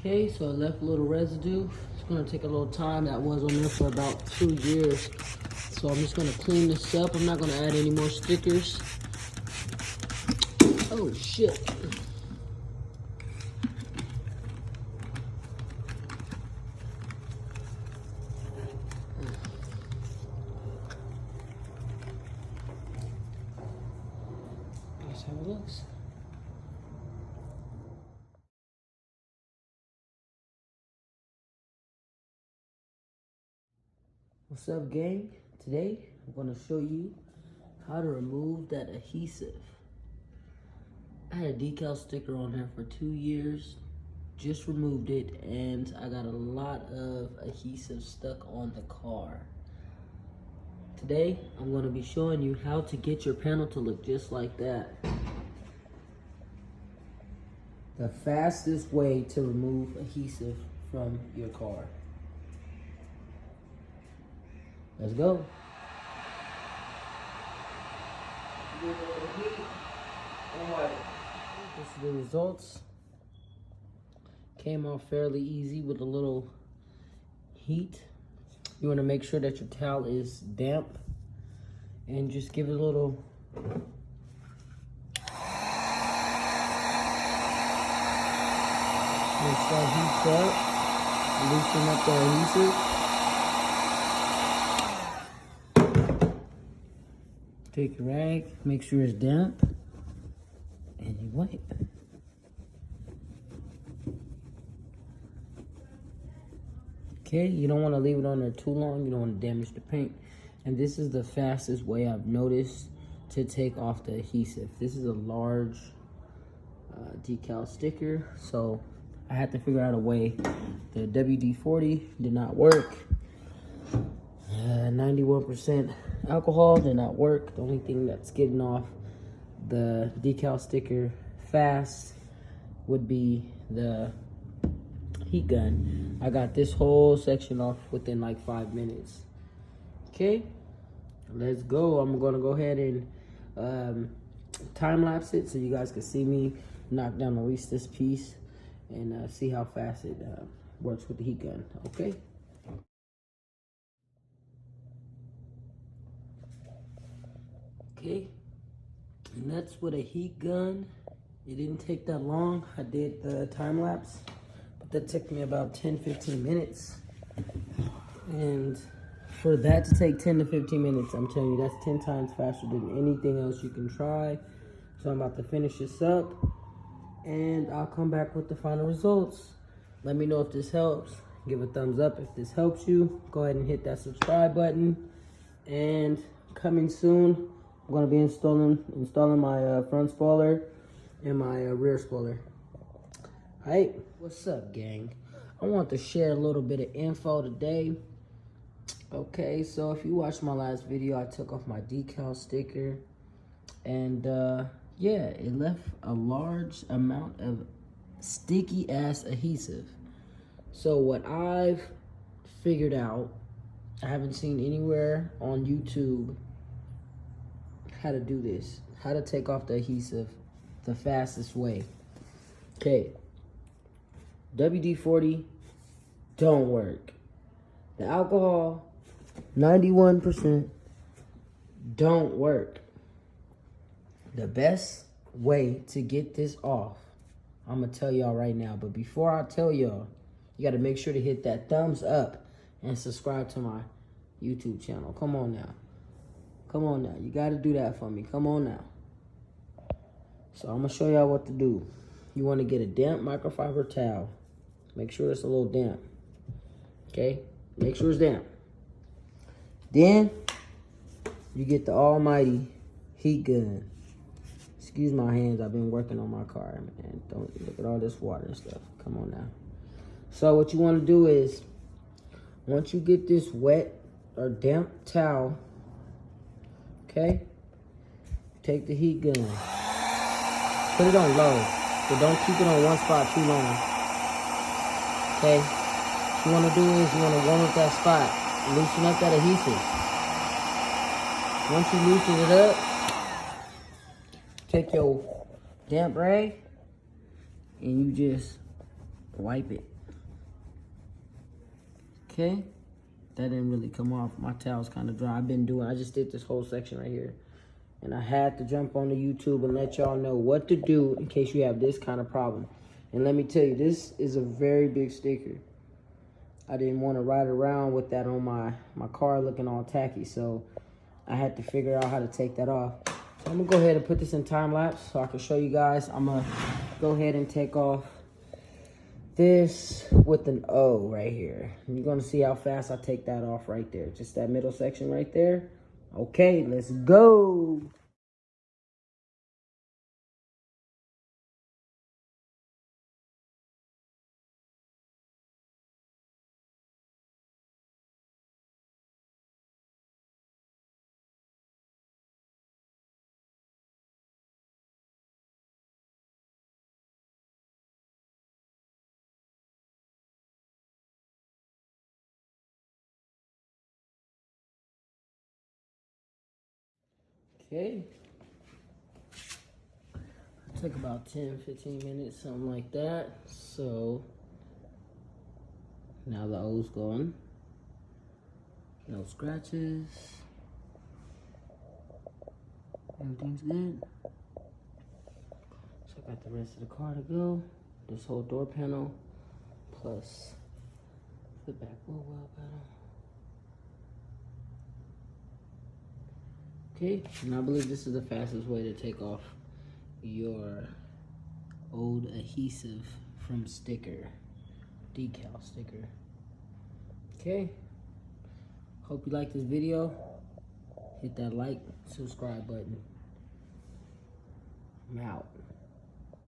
Okay, so I left a little residue. It's gonna take a little time. That was on there for about 2 years. So I'm just gonna clean this up. I'm not gonna add any more stickers. Oh shit. That's how it looks. What's up, gang? Today I'm gonna show you how to remove that adhesive. I had a decal sticker on there for 2 years, just removed it, and I got a lot of adhesive stuck on the car. Today, I'm going to be showing you how to get your panel to look just like that. The fastest way to remove adhesive from your car. Let's go. This is the results. Came off fairly easy with a little heat. You want to make sure that your towel is damp and just give it a little once that heats up, loosen up the adhesive. Take your rag, make sure it's damp, and you wipe. Okay, you don't want to leave it on there too long. You don't want to damage the paint. And this is the fastest way I've noticed to take off the adhesive. This is a large decal sticker, so I had to figure out a way. The WD-40 did not work. 91% alcohol did not work. The only thing that's getting off the decal sticker fast would be the heat gun. I got this whole section off within like 5 minutes. Okay, let's go. I'm gonna go ahead and time lapse it so you guys can see me knock down at least this piece and see how fast it works with the heat gun. Okay. Okay, and that's with a heat gun. It didn't take that long. I did the time lapse, but that took me about 10-15 minutes. And for that to take 10 to 15 minutes, I'm telling you, that's 10 times faster than anything else you can try. So I'm about to finish this up, and I'll come back with the final results. Let me know if this helps. Give a thumbs up if this helps you. Go ahead and hit that subscribe button. And coming soon, I'm going to be installing my front spoiler and my rear spoiler. Alright, what's up, gang? I want to share a little bit of info today. Okay, so if you watched my last video, I took off my decal sticker, and yeah, it left a large amount of sticky ass adhesive. So what I've figured out, I haven't seen anywhere on YouTube how to do this, how to take off the adhesive the fastest way. Okay, WD-40 don't work. The alcohol, 91%, don't work. The best way to get this off, I'm gonna tell y'all right now, but before I tell y'all, you gotta make sure to hit that thumbs up and subscribe to my YouTube channel. Come on now. Come on now. You gotta do that for me. Come on now. So I'm gonna show y'all what to do. You wanna get a damp microfiber towel. Make sure it's a little damp. Okay? Make sure it's damp. Then you get the almighty heat gun. Excuse my hands, I've been working on my car, man. Don't look at all this water and stuff. Come on now. So what you want to do is, once you get this wet or damp towel, okay, take the heat gun, put it on low, but don't keep it on one spot too long. Okay, what you want to do is you want to warm up that spot, loosen up that adhesive. Once you loosen it up, take your damp rag and you just wipe it. Okay, that didn't really come off. My towel's kind of dry. I just did this whole section right here. And I had to jump on the YouTube and let y'all know what to do in case you have this kind of problem. And let me tell you, this is a very big sticker. I didn't want to ride around with that on my car looking all tacky, so I had to figure out how to take that off. So I'm gonna go ahead and put this in time lapse so I can show you guys. I'm gonna go ahead and take off this with an O right here. And you're gonna see how fast I take that off right there. Just that middle section right there. Okay, let's go. Okay. It took about 10-15 minutes, something like that. So now the O's gone. No scratches. Everything's good. So I got the rest of the car to go. This whole door panel, plus the back wheel well panel. Okay, and I believe this is the fastest way to take off your old adhesive from decal sticker. Okay, hope you like this video. Hit that like, subscribe button. I'm out.